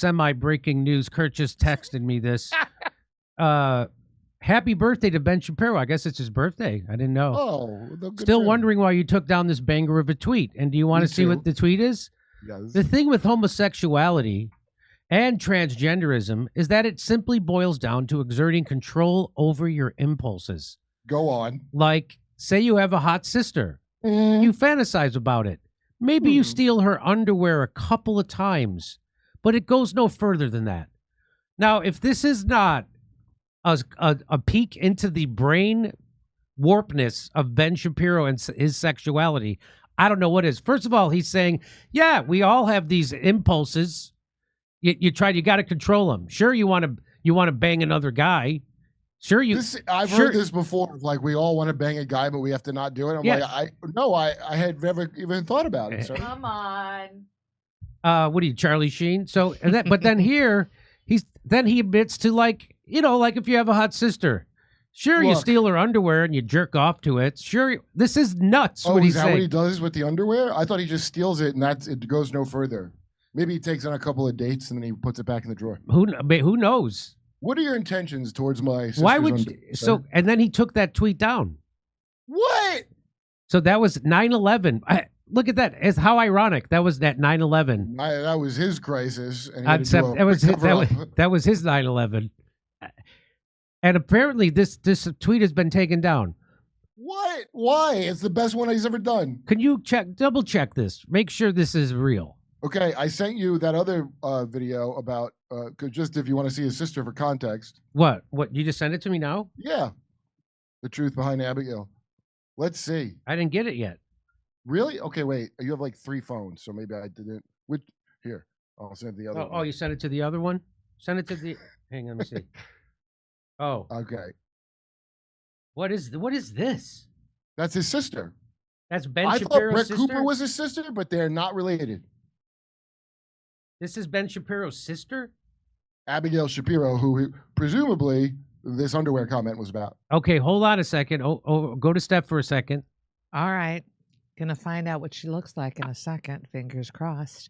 semi-breaking news. Kurt just texted me this. Happy birthday to Ben Shapiro. I guess it's his birthday. I didn't know. Oh, still wondering why you took down this banger of a tweet. And do you want to see what the tweet is? Yes. The thing with homosexuality and transgenderism is that it simply boils down to exerting control over your impulses. Go on. Like, say you have a hot sister. You fantasize about it. Maybe you steal her underwear a couple of times, but it goes no further than that. Now, if this is not a peek into the brain warpness of Ben Shapiro and his sexuality, I don't know what is. First of all, he's saying, yeah, we all have these impulses. You got to control them. Sure, you want to bang another guy. Sure, I've heard this before. Like, we all want to bang a guy, but we have to not do it. I'm like, I had never even thought about it. So. Come on. What are you, Charlie Sheen? So, but then here he admits to, like, like if you have a hot sister, sure, you steal her underwear and you jerk off to it. Sure, this is nuts. Oh, is that what he does with the underwear? I thought he just steals it and it goes no further. Maybe he takes on a couple of dates and then he puts it back in the drawer. Who knows? What are your intentions towards my sister's Why would you? So, and then he took that tweet down. What? So that was 9/11. Look at that. It's how ironic. That was that 9/11. That was his crisis. And that was his 9/11. And apparently this tweet has been taken down. What? Why? It's the best one he's ever done. Can you double check this? Make sure this is real. Okay, I sent you that other video about just if you want to see his sister for context. What? You just sent it to me now? Yeah. The truth behind Abigail. Let's see. I didn't get it yet. Really? Okay, wait. You have like 3 phones, so maybe I didn't. Here, I'll send the other one. Oh, you sent it to the other one? Send it to the... Hang on, let me see. Oh. Okay. What is this? That's his sister. That's Ben Shapiro's sister? I thought Brett Cooper was his sister, but they're not related. This is Ben Shapiro's sister? Abigail Shapiro, who presumably this underwear comment was about. Okay, hold on a second. Oh, go to Steph for a second. All right. Gonna find out what she looks like in a second. Fingers crossed.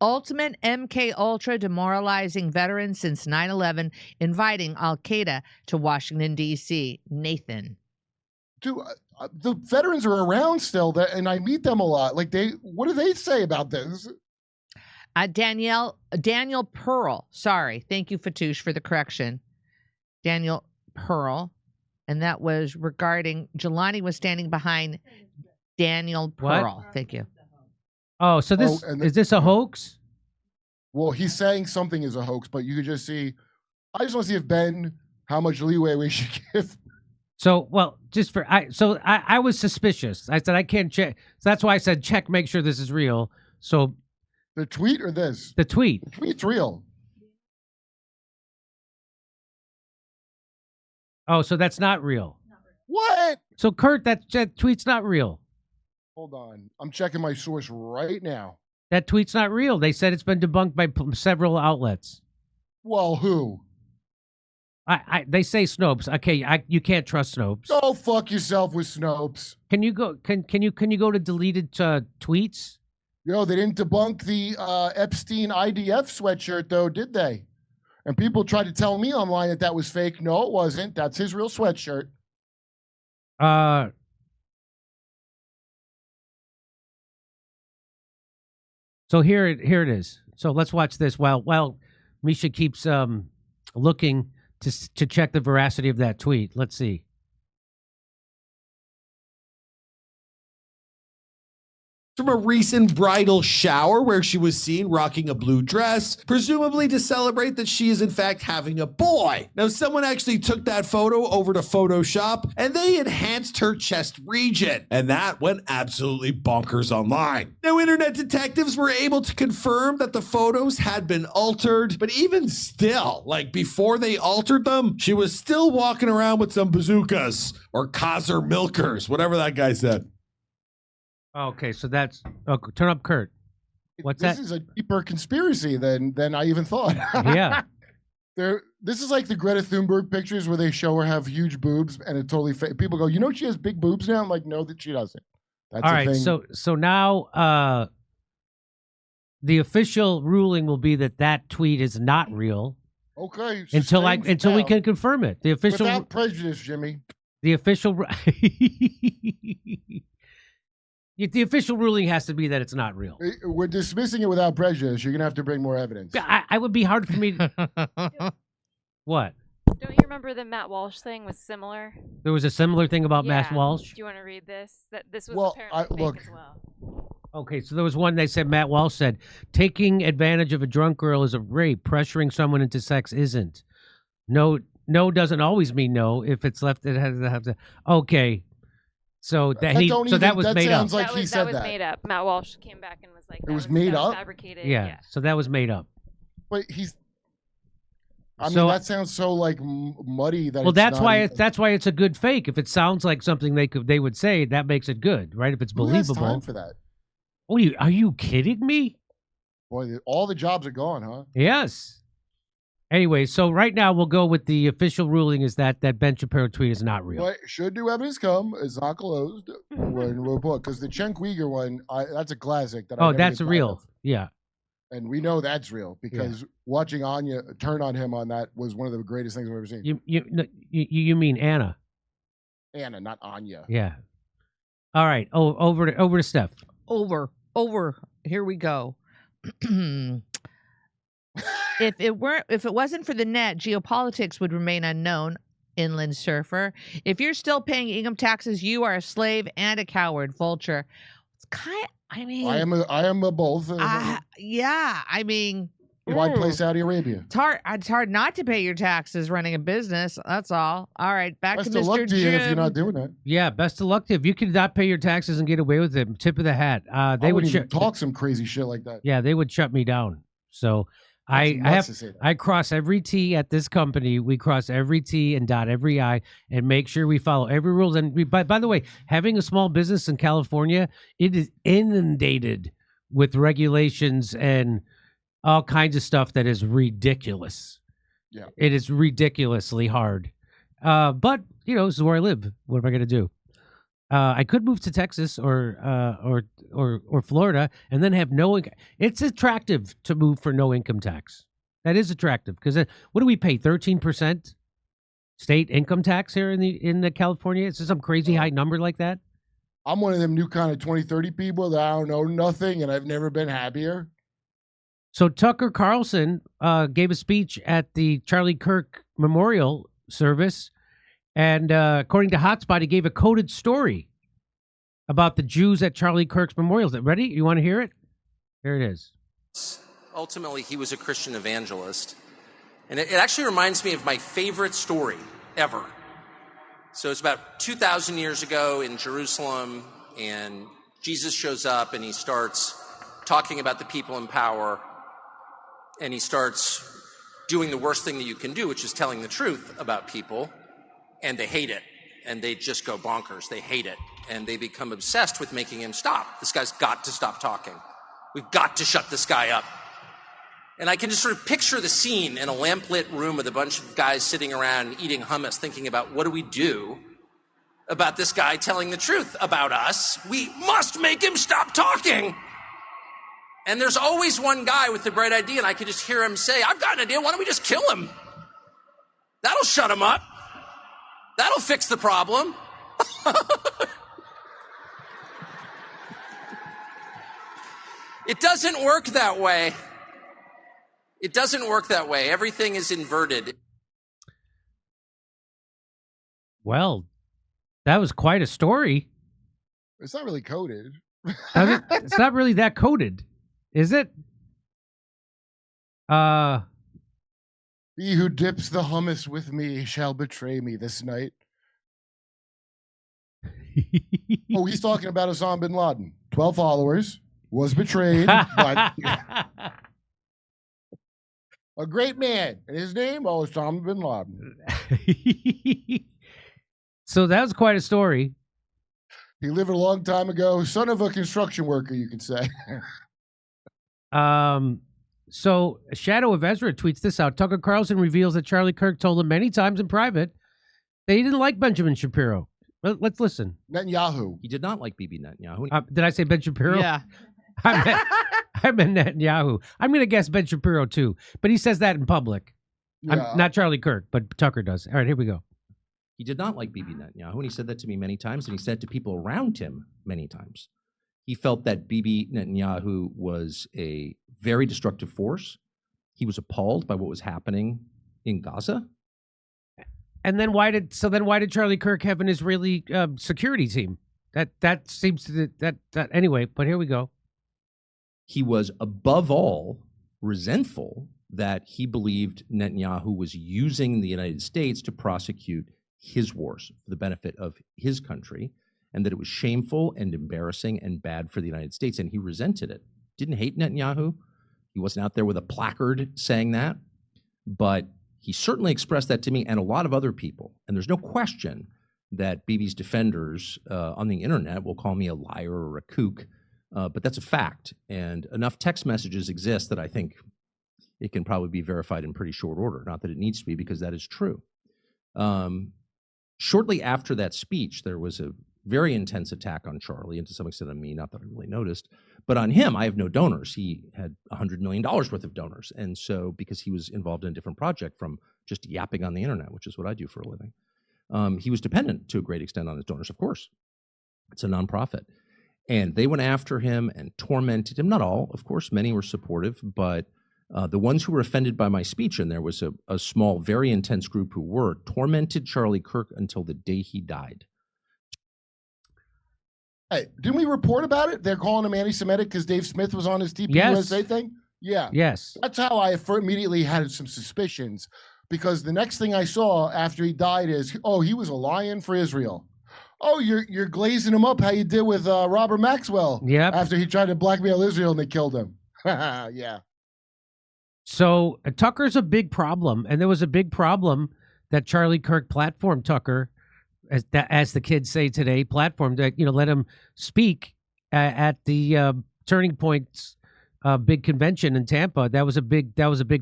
Ultimate MK Ultra demoralizing veteran since 9/11, inviting Al Qaeda to Washington D.C. Nathan. Dude, the veterans are around still, and I meet them a lot. Like, what do they say about this? Daniel Pearl. Sorry, thank you, Fatouche, for the correction. Daniel Pearl, and that was regarding Jelani was standing behind Daniel Pearl. What? Thank you. Oh, so is this a hoax? Well, he's saying something is a hoax, but you could just see. I just want to see if Ben, how much leeway we should give. So, well, I was suspicious. I said I can't check. So that's why I said check, make sure this is real. So. The tweet or this? The tweet. The tweet's real. Oh, so that's not real. What? So, Kurt, that tweet's not real. Hold on. I'm checking my source right now. That tweet's not real. They said it's been debunked by several outlets. Well, who? They say Snopes. Okay, you can't trust Snopes. Go fuck yourself with Snopes. Can you go? Can you go to deleted tweets? Yo, they didn't debunk the Epstein IDF sweatshirt, though, did they? And people tried to tell me online that was fake. No, it wasn't. That's his real sweatshirt. So here it is. So let's watch this while Misha keeps looking to check the veracity of that tweet. Let's see. From a recent bridal shower where she was seen rocking a blue dress, presumably to celebrate that she is in fact having a boy. Now, someone actually took that photo over to Photoshop and they enhanced her chest region, and that went absolutely bonkers online. Now, internet detectives were able to confirm that the photos had been altered, but even still, like before they altered them, she was still walking around with some bazookas or Kaiser milkers, whatever that guy said. Okay, so that's turn up Kurt. What's that? This is a deeper conspiracy than I even thought. Yeah. This is like the Greta Thunberg pictures where they show her have huge boobs and it totally people go, she has big boobs now? I'm like, no, that she doesn't. That's all right. Thing. So now the official ruling will be that tweet is not real Okay. until we now. can confirm it. The official Without prejudice, Jimmy. the official the official ruling has to be that it's not real. We're dismissing it without prejudice. You're gonna have to bring more evidence. I would be hard for me to... What? Don't you remember the Matt Walsh thing was similar? There was a similar thing about Matt Yeah. Walsh? Do you want to read this? That this was Well, apparently fake look. as well. Okay, so there was one they said, Matt Walsh said, taking advantage of a drunk girl is a rape. Pressuring someone into sex isn't. No doesn't always mean no. If it's left, it has to have to... Okay. So that was made up. Sounds like he said that was made up. Matt Walsh came back and was like, It was made up? fabricated. Yeah, so that was made up. But he's... I mean, So- that sounds so like muddy that. Well, it's that's not why even- that's why it's a good fake. If it sounds like something they would say, that makes it good, right? If it's Who has believable. time for that? Oh, are you kidding me? Boy, all the jobs are gone, huh? Yes. Anyway, so right now we'll go with the official ruling is that Ben Shapiro tweet is not real. But should new evidence come, it's not closed when we'll put because the Cenk Uyghur one, that's a classic. That I Oh, never that's get tired real. of. Yeah. And we know that's real because watching Anya turn on him on that was one of the greatest things I've ever seen. You mean Anna? Anna, not Anya. Yeah. All right. Oh, over to Steph. Over. Here we go. If it wasn't for the net, geopolitics would remain unknown. Inland surfer. If you're still paying income taxes, you are a slave and a coward. Vulture. It's I mean, I am a both. yeah. I mean, Why play Saudi Arabia? It's hard not to pay your taxes running a business. That's all. All right, back Best to of Mr. luck to you if you're Jim. not doing that. Yeah. Best of luck to you. If you could not pay your taxes and get away with it, tip of the hat. They I would wouldn't even talk some crazy shit like that. Yeah, they would shut me down. So That's nuts to say that. I cross every T at this company. We cross every T and dot every I and make sure we follow every rules. And by the way, having a small business in California, it is inundated with regulations and all kinds of stuff that is ridiculous. Yeah. It is ridiculously hard. But this is where I live. What am I going to do? I could move to Texas or Florida and then have no income. It's attractive to move for no income tax. That is attractive because what do we pay? 13% state income tax here in the California? Is some crazy high number like that? I'm one of them new kind of 20-30 people that I don't know nothing and I've never been happier. So Tucker Carlson gave a speech at the Charlie Kirk Memorial Service. And according to Hotspot, he gave a coded story about the Jews at Charlie Kirk's memorial. Ready? You want to hear it? Here it is. Ultimately, he was a Christian evangelist. And it actually reminds me of my favorite story ever. So it's about 2,000 years ago in Jerusalem, and Jesus shows up and he starts talking about the people in power, and he starts doing the worst thing that you can do, which is telling the truth about people. And they hate it, and they just go bonkers. They hate it, and they become obsessed with making him stop. This guy's got to stop talking. We've got to shut this guy up. And I can just sort of picture the scene in a lamplit room with a bunch of guys sitting around eating hummus, thinking about what do we do about this guy telling the truth about us? We must make him stop talking. And there's always one guy with the bright idea, and I can just hear him say, I've got an idea, why don't we just kill him? That'll shut him up. That'll fix the problem. It doesn't work that way. It doesn't work that way. Everything is inverted. Well, that was quite a story. It's not really coded. It's not really that coded, is it? He who dips the hummus with me shall betray me this night. Oh, he's talking about Osama bin Laden. 12 followers, was betrayed by a great man. And his name, Osama bin Laden. So that was quite a story. He lived a long time ago. Son of a construction worker, you could say. So Shadow of Ezra tweets this out. Tucker Carlson reveals that Charlie Kirk told him many times in private that he didn't like Benjamin Shapiro. Let's listen. Netanyahu. He did not like Bibi Netanyahu. Did I say Ben Shapiro? Yeah. I meant Netanyahu. I'm going to guess Ben Shapiro too, but he says that in public. Yeah. Not Charlie Kirk, but Tucker does. All right, here we go. He did not like Bibi Netanyahu, and he said that to me many times, and he said it to people around him many times. He felt that Bibi Netanyahu was a very destructive force. He was appalled by what was happening in Gaza. And then why did Charlie Kirk have an Israeli security team? That seems to that anyway. But here we go. He was above all resentful that he believed Netanyahu was using the United States to prosecute his wars for the benefit of his country, and that it was shameful and embarrassing and bad for the United States, and he resented it. Didn't hate Netanyahu. He wasn't out there with a placard saying that, but he certainly expressed that to me and a lot of other people. And there's no question that Bibi's defenders on the internet will call me a liar or a kook, but that's a fact. And enough text messages exist that I think it can probably be verified in pretty short order. Not that it needs to be, because that is true. Shortly after that speech, there was a very intense attack on Charlie, and to some extent on me, not that I really noticed. But on him, I have no donors. He had $100 million worth of donors. And so, because he was involved in a different project from just yapping on the internet, which is what I do for a living, he was dependent to a great extent on his donors, of course. It's a nonprofit. And they went after him and tormented him. Not all, of course, many were supportive, but the ones who were offended by my speech, and there was a small, very intense group who were, tormented Charlie Kirk until the day he died. Hey, didn't we report about it? They're calling him anti-Semitic because Dave Smith was on his TPUSA Yes. thing? Yeah. Yes. That's how I immediately had some suspicions, because the next thing I saw after he died is, oh, he was a lion for Israel. Oh, you're glazing him up how you did with Robert Maxwell. Yep. After he tried to blackmail Israel and they killed him. Yeah. So Tucker's a big problem, and there was a big problem that Charlie Kirk platformed Tucker, as the kids say today, platform that let him speak at the Turning Point's big convention in Tampa. That was a big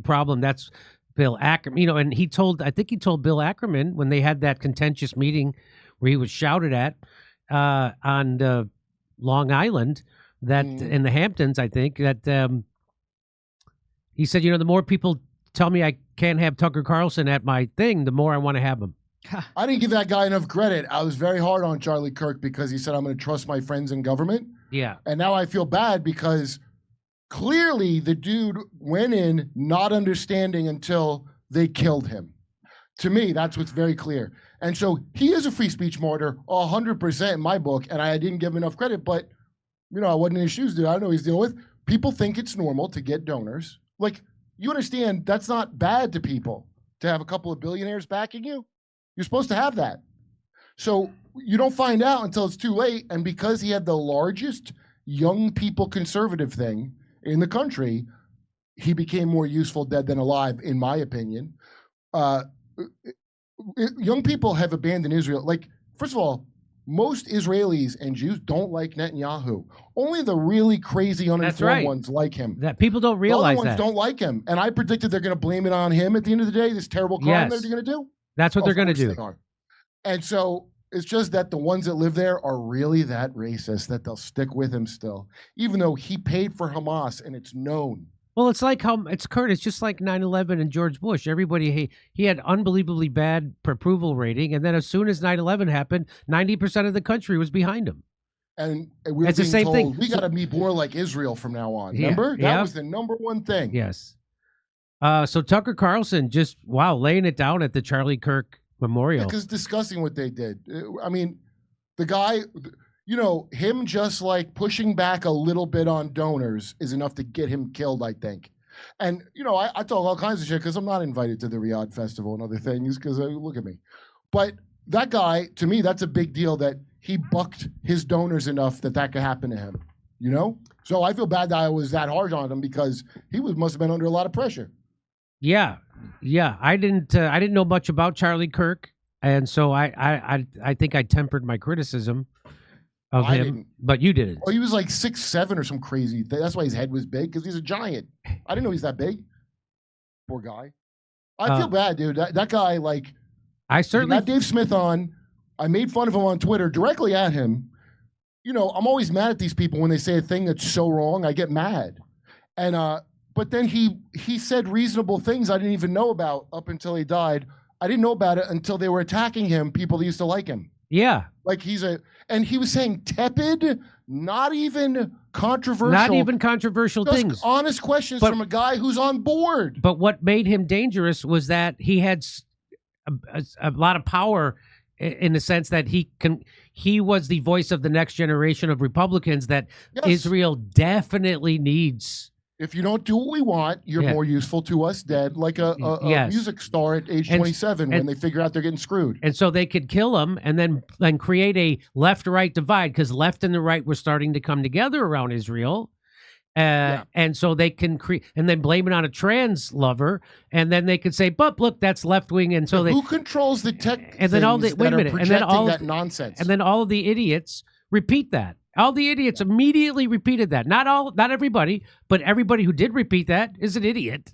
problem. That's Bill Ackerman, and I think he told Bill Ackerman when they had that contentious meeting where he was shouted at on Long Island, that in the Hamptons, I think that he said, the more people tell me I can't have Tucker Carlson at my thing, the more I want to have him. I didn't give that guy enough credit. I was very hard on Charlie Kirk because he said, I'm going to trust my friends in government. Yeah. And now I feel bad because clearly the dude went in not understanding until they killed him. To me, that's what's very clear. And so he is a free speech martyr, 100% in my book, and I didn't give him enough credit, but, I wasn't in his shoes, dude. I don't know what he's dealing with. People think it's normal to get donors. Like, you understand that's not bad to people to have a couple of billionaires backing you. You're supposed to have that. So you don't find out until it's too late. And because he had the largest young people conservative thing in the country, he became more useful dead than alive, in my opinion. Young people have abandoned Israel. Like, first of all, most Israelis and Jews don't like Netanyahu. Only the really crazy uninformed ones like him. That people don't realize the other ones don't like him. And I predicted they're going to blame it on him at the end of the day, this terrible crime that they're going to do. That's what they're going to do. And so it's just that the ones that live there are really that racist that they'll stick with him still, even though he paid for Hamas and it's known. Well, it's like it's just like 9/11 and George Bush. Everybody, he had unbelievably bad approval rating. And then as soon as 9/11 happened, 90% of the country was behind him. And we it's the same thing. We got to be more like Israel from now on. Remember? That was the number one thing. Yes. So Tucker Carlson just, laying it down at the Charlie Kirk Memorial. Because discussing what they did. I mean, the guy, him just like pushing back a little bit on donors is enough to get him killed, I think. And, I talk all kinds of shit because I'm not invited to the Riyadh Festival and other things because look at me. But that guy, to me, that's a big deal that he bucked his donors enough that could happen to him, So I feel bad that I was that hard on him because he must have been under a lot of pressure. Yeah. I didn't know much about Charlie Kirk, and so I think I tempered my criticism of him. But you didn't. Oh, he was like 6'7" or some crazy thing. That's why his head was big, because he's a giant. I didn't know he's that big. Poor guy. I feel bad, dude. That guy, like, I certainly got Dave Smith on. I made fun of him on Twitter directly at him. I'm always mad at these people when they say a thing that's so wrong. I get mad. And but then he said reasonable things I didn't even know about up until he died. I didn't know about it until they were attacking him, people that used to like him. Yeah. Like and he was saying tepid, not even controversial. Not even controversial just things. honest questions from a guy who's on board. But what made him dangerous was that he had a lot of power in the sense that he was the voice of the next generation of Republicans that Israel definitely needs. If you don't do what we want, you're more useful to us dead, like a music star at age 27 when they figure out they're getting screwed. And so they could kill him and then create a left-right divide because left and the right were starting to come together around Israel. And so they can create and then blame it on a trans lover, and then they could say, "But look, that's left wing." And so who controls the tech? And then all the that nonsense. And then all of the idiots repeat that. All the idiots immediately repeated that. Not everybody, but everybody who did repeat that is an idiot.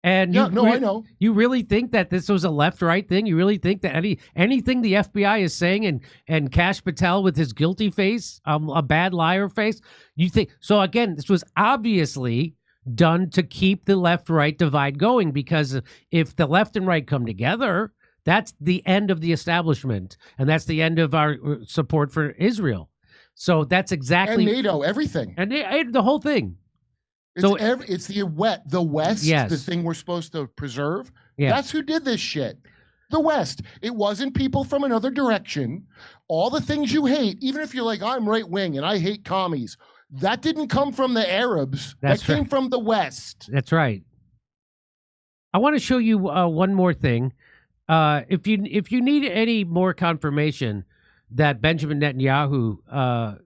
And I know. You really think that this was a left-right thing? You really think that anything the FBI is saying and Kash Patel with his guilty face, a bad liar face, you think so? Again, this was obviously done to keep the left-right divide going, because if the left and right come together, that's the end of the establishment, and that's the end of our support for Israel. So that's exactly and NATO, everything, and the whole thing. It's the West, the thing we're supposed to preserve. Yeah. That's who did this shit. The West. It wasn't people from another direction. All the things you hate, even if you're like, I'm right wing and I hate commies, that didn't come from the Arabs. That came from the West. That's right. I want to show you one more thing. If you need any more confirmation that Benjamin Netanyahu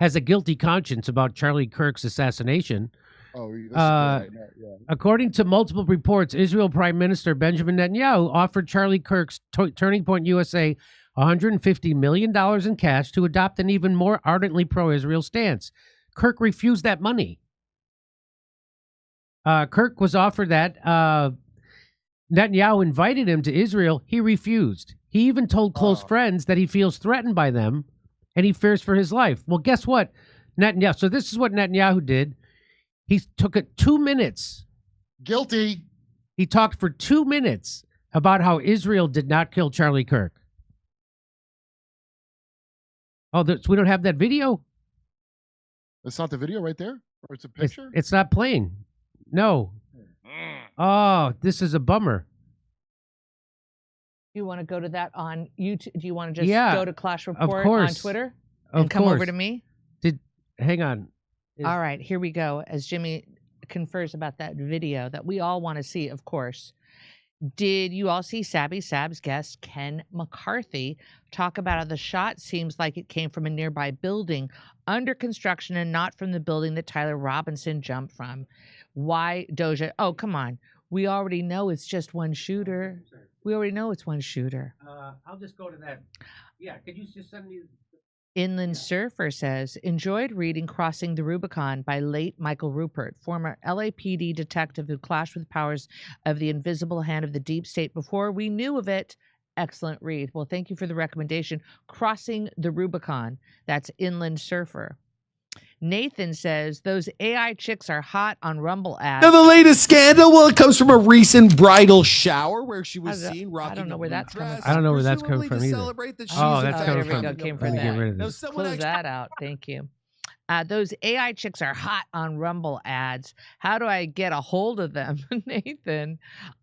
has a guilty conscience about Charlie Kirk's assassination. According to multiple reports, Israel Prime Minister Benjamin Netanyahu offered Charlie Kirk's Turning Point USA $150 million in cash to adopt an even more ardently pro-Israel stance. Kirk refused that money. Kirk was offered that. Netanyahu invited him to Israel. He refused. He even told close friends that he feels threatened by them and he fears for his life. Well, guess what? Netanyahu. So this is what Netanyahu did. He took it 2 minutes. Guilty. He talked for 2 minutes about how Israel did not kill Charlie Kirk. Oh, so we don't have that video? That's not the video right there? Or it's a picture? It's not playing. No. Oh, this is a bummer. You want to go to that on YouTube? Do you want to just go to Clash Report on Twitter and come over to me? Hang on. All right, here we go. As Jimmy confers about that video that we all want to see, of course. Did you all see Sabby Sab's guest, Ken McCarthy, talk about how the shot seems like it came from a nearby building under construction and not from the building that Tyler Robinson jumped from? Why Doja? Oh, come on. We already know it's just one shooter. We already know it's one shooter. I'll just go to that. Yeah, could you just send me... Inland Surfer says, enjoyed reading Crossing the Rubicon by late Michael Rupert, former LAPD detective who clashed with powers of the invisible hand of the deep state before we knew of it. Excellent read. Well, thank you for the recommendation. Crossing the Rubicon. That's Inland Surfer. Nathan says, those AI chicks are hot on Rumble ads. Now, the latest scandal, well, it comes from a recent bridal shower where she was seen rocking I don't know where that's coming from. I don't know where that's coming from either. Oh, that's coming from. There we go. Came from that. Now, Close that out. Thank you. Those AI chicks are hot on Rumble ads. How do I get a hold of them? Nathan,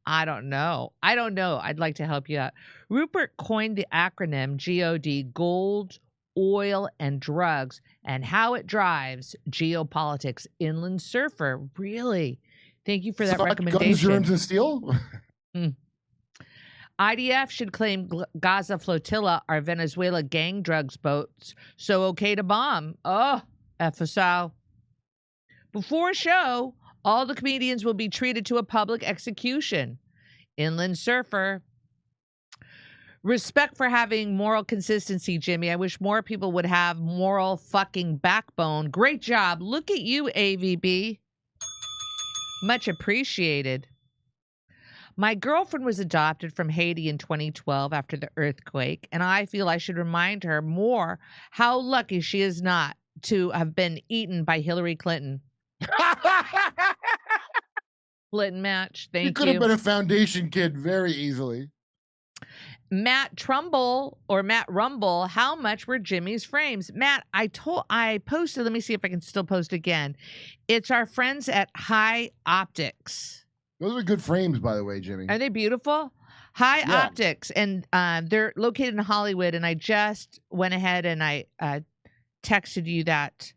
I don't know. I'd like to help you out. Rupert coined the acronym GOD, Gold, Oil, and Drugs, and how it drives geopolitics. Inland Surfer, really? Thank you for that recommendation. Guns, germs, and steel? IDF should claim Gaza flotilla are Venezuela gang drugs boats, so okay to bomb. Oh, FSO. Before show, all the comedians will be treated to a public execution. Inland Surfer. Respect for having moral consistency, Jimmy. I wish more people would have moral fucking backbone. Great job. Look at you, AVB. Much appreciated. My girlfriend was adopted from Haiti in 2012 after the earthquake, and I feel I should remind her more how lucky she is not to have been eaten by Hillary Clinton. Clinton match. You Thank could have you. been a foundation kid very easily. Matt Trumbull or Matt Rumble, how much were Jimmy's frames? Matt, I posted, let me see if I can still post again. It's our friends at High Optics. Those are good frames, by the way, Jimmy. Are they beautiful? High Yeah. Optics, and they're located in Hollywood, and I just went ahead and I texted you that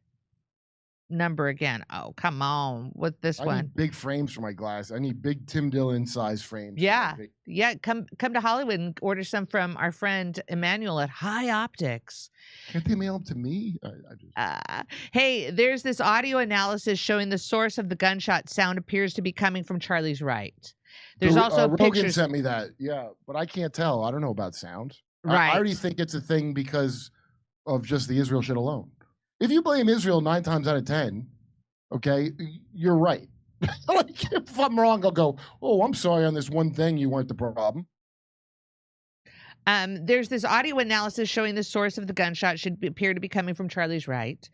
number again. Oh, come on with this I one. need big frames for my glass. I need big Tim Dillon size frames. for my Yeah. big- Yeah, come to Hollywood and order some from our friend Emmanuel at High Optics. Can't they mail them to me? I just... Hey, there's this audio analysis showing the source of the gunshot sound appears to be coming from Charlie's right. There's So, also Rogan pictures. sent me that. Yeah, but I can't tell. I don't know about sound. Right. I already think it's a thing because of just the Israel shit alone. If you blame Israel 9 times out of 10, okay, you're right. Like, if I'm wrong, I'll go, oh, I'm sorry on this one thing. You weren't the problem. There's this audio analysis showing the source of the gunshot appear to be coming from Charlie's right.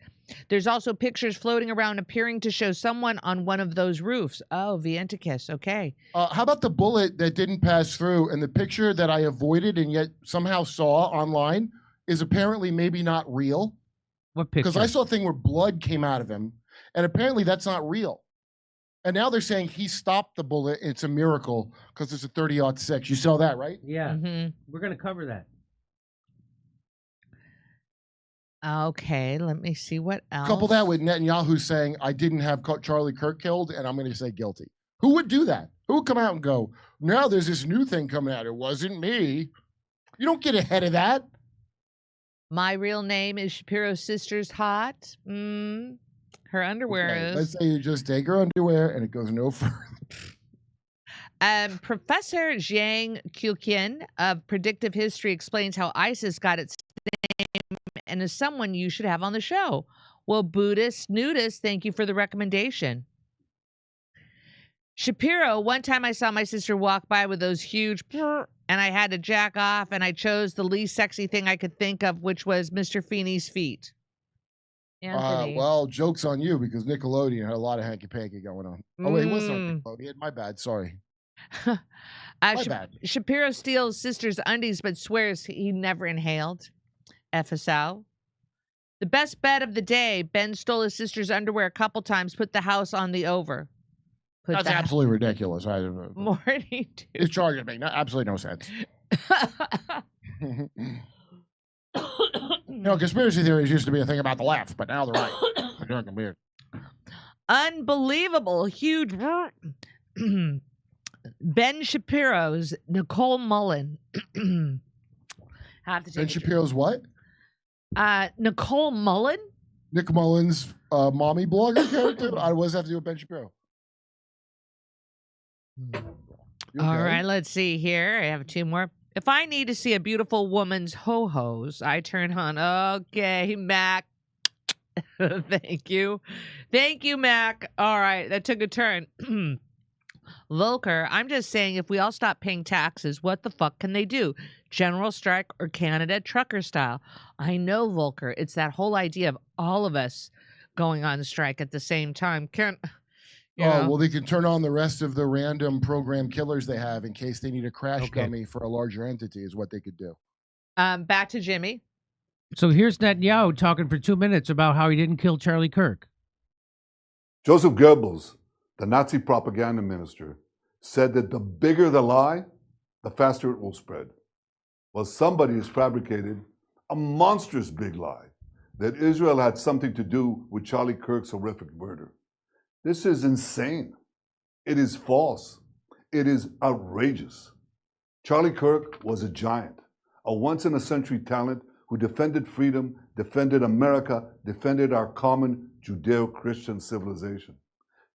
There's also pictures floating around appearing to show someone on one of those roofs. Oh, Vientikis. Okay. How about the bullet that didn't pass through and the picture that I avoided and yet somehow saw online is apparently maybe not real? What picture? Because I saw a thing where blood came out of him, and apparently that's not real. And now they're saying he stopped the bullet. And it's a miracle because it's a 30-06. You saw that, right? Yeah, hmm we're gonna cover that. Okay. Let me see what else. Couple that with Netanyahu saying, I didn't have Charlie Kirk killed, and I'm going to say guilty. Who would do that? Who would come out and go, now there's this new thing coming out. It wasn't me. You don't get ahead of that. My real name is Shapiro's sister's hot. Her underwear Okay, is. let's say you just take her underwear and it goes no further. Professor Zhang Qiuqian of Predictive History explains how ISIS got its name and is someone you should have on the show. Well, Buddhist nudist, thank you for the recommendation. Shapiro, one time I saw my sister walk by with those huge and I had to jack off and I chose the least sexy thing I could think of, which was Mr. Feeney's feet. Anthony. Well, joke's on you because Nickelodeon had a lot of hanky-panky going on. Oh, wait, it wasn't Nickelodeon. My bad. Sorry. My bad. Shapiro steals sister's undies but swears he never inhaled. FSL. The best bet of the day. Ben stole his sister's underwear a couple times, put the house on the over. That's absolutely ridiculous. Morning, dude. It's charging me. Absolutely no sense. Conspiracy theories used to be a thing about the left, but now they're right. They're doing weird. Unbelievable. Huge. Ben Shapiro's Nicole Mullen. Have to take Ben Shapiro's what? Nicole Mullen? Nick Mullen's mommy blogger character? What does that have to do with Ben Shapiro? All right, let's see here. I have 2 more. If I need to see a beautiful woman's ho-hos, I turn on. Okay, Mac. Thank you. Thank you, Mac. All right, that took a turn. Volker, I'm just saying if we all stop paying taxes, what the fuck can they do? General strike or Canada trucker style? I know, Volker. It's that whole idea of all of us going on strike at the same time. Well, they can turn on the rest of the random program killers they have in case they need a crash dummy for a larger entity is what they could do. Back to Jimmy. So here's Netanyahu talking for 2 minutes about how he didn't kill Charlie Kirk. Joseph Goebbels, the Nazi propaganda minister, said that the bigger the lie, the faster it will spread. Well, somebody has fabricated a monstrous big lie that Israel had something to do with Charlie Kirk's horrific murder. This is insane. It is false. It is outrageous. Charlie Kirk was a giant, a once-in-a-century talent who defended freedom, defended America, defended our common Judeo-Christian civilization.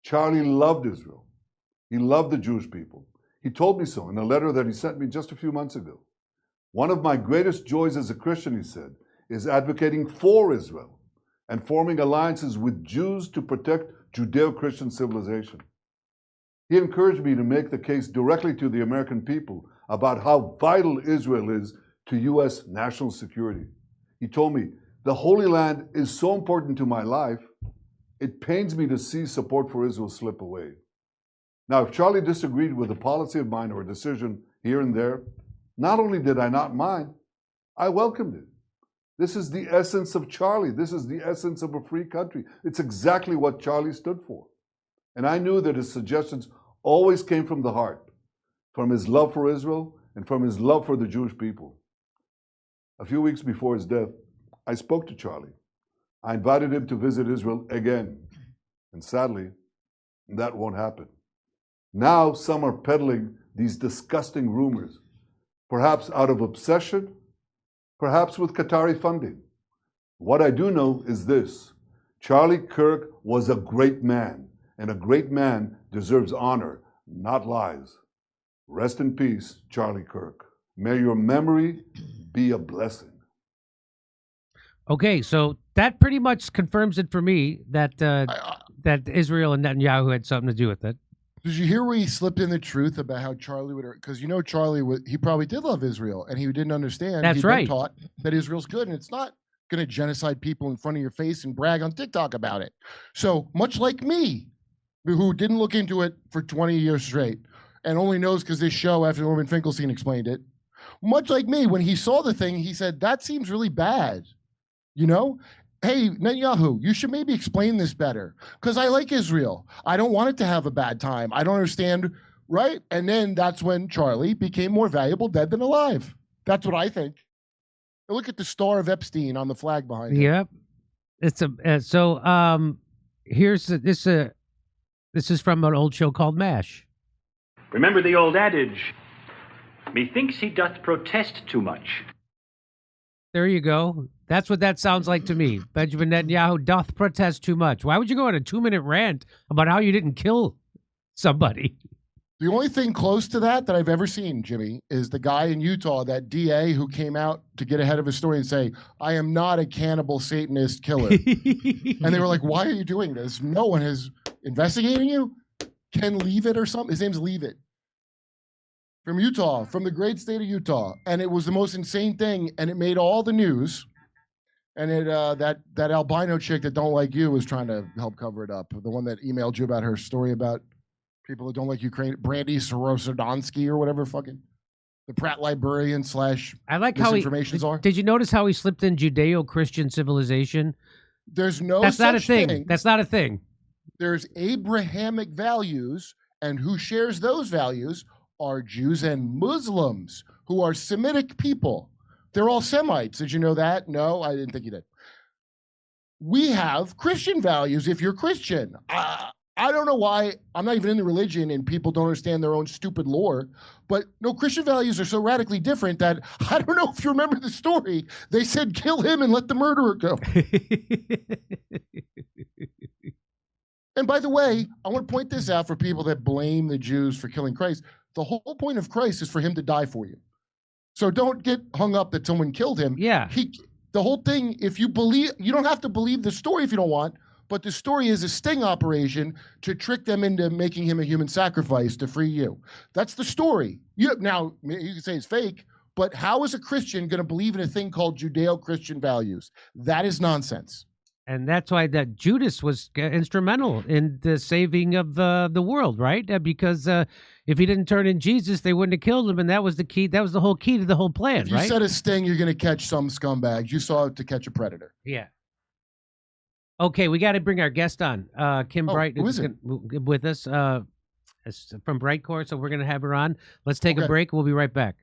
Charlie loved Israel. He loved the Jewish people. He told me so in a letter that he sent me just a few months ago. One of my greatest joys as a Christian, he said, is advocating for Israel and forming alliances with Jews to protect Judeo-Christian civilization. He encouraged me to make the case directly to the American people about how vital Israel is to U.S. national security. He told me, the Holy Land is so important to my life, it pains me to see support for Israel slip away. Now, if Charlie disagreed with a policy of mine or a decision here and there, not only did I not mind, I welcomed it. This is the essence of Charlie. This is the essence of a free country. It's exactly what Charlie stood for. And I knew that his suggestions always came from the heart, from his love for Israel and from his love for the Jewish people. A few weeks before his death, I spoke to Charlie. I invited him to visit Israel again. And sadly, that won't happen. Now some are peddling these disgusting rumors, perhaps out of obsession, perhaps with Qatari funding. What I do know is this: Charlie Kirk was a great man, and a great man deserves honor, not lies. Rest in peace, Charlie Kirk. May your memory be a blessing. Okay, so that pretty much confirms it for me that that Israel and Netanyahu had something to do with it. Did you hear where he slipped in the truth about how Charlie would? Because Charlie he probably did love Israel, and he didn't understand. That's He'd right. been taught that Israel's good, and it's not going to genocide people in front of your face and brag on TikTok about it. So much like me, who didn't look into it for 20 years straight, and only knows because this show after Norman Finkelstein explained it. Much like me, when he saw the thing, he said, "That seems really bad." Hey, Netanyahu, you should maybe explain this better because I like Israel. I don't want it to have a bad time. I don't understand, right? And then that's when Charlie became more valuable dead than alive. That's what I think. Look at the star of Epstein on the flag behind him. Yep. It's here's this is from an old show called MASH. Remember the old adage, methinks he doth protest too much. There you go. That's what that sounds like to me. Benjamin Netanyahu doth protest too much. Why would you go on a 2-minute rant about how you didn't kill somebody? The only thing close to that I've ever seen, Jimmy, is the guy in Utah, that DA who came out to get ahead of his story and say, "I am not a cannibal Satanist killer." And they were like, "Why are you doing this? No one is investigating you." Ken Leavitt or something. His name's Leavitt. From Utah, from the great state of Utah. And it was the most insane thing, and it made all the news. And that albino chick that don't like you was trying to help cover it up. The one that emailed you about her story about people that don't like Ukraine, Brandy Sorosodonsky or whatever fucking the Pratt librarian / I like how misinformations are. Did you notice how he slipped in Judeo-Christian civilization? There's no That's not a such thing. That's not a thing. There's Abrahamic values, and who shares those values are Jews and Muslims, who are Semitic people. They're all Semites. Did you know that? No, I didn't think you did. We have Christian values if you're Christian. I don't know why. I'm not even in the religion and people don't understand their own stupid lore. But no, Christian values are so radically different that I don't know if you remember the story. They said, kill him and let the murderer go. And by the way, I want to point this out for people that blame the Jews for killing Christ. The whole point of Christ is for him to die for you. So don't get hung up that someone killed him. Yeah. The whole thing, if you believe, you don't have to believe the story if you don't want, but the story is a sting operation to trick them into making him a human sacrifice to free you. That's the story. Now, you can say it's fake, but how is a Christian going to believe in a thing called Judeo-Christian values? That is nonsense. And that's why that Judas was instrumental in the saving of the world, right? Because if he didn't turn in Jesus, they wouldn't have killed him, and that was the key. That was the whole key to the whole plan, if you right? set a sting, you're going to catch some scumbags. You saw it to catch a predator. Yeah. Okay, we got to bring our guest on. Kim Bright who is it? with us from Brightcore, so we're going to have her on. Let's take a break. We'll be right back.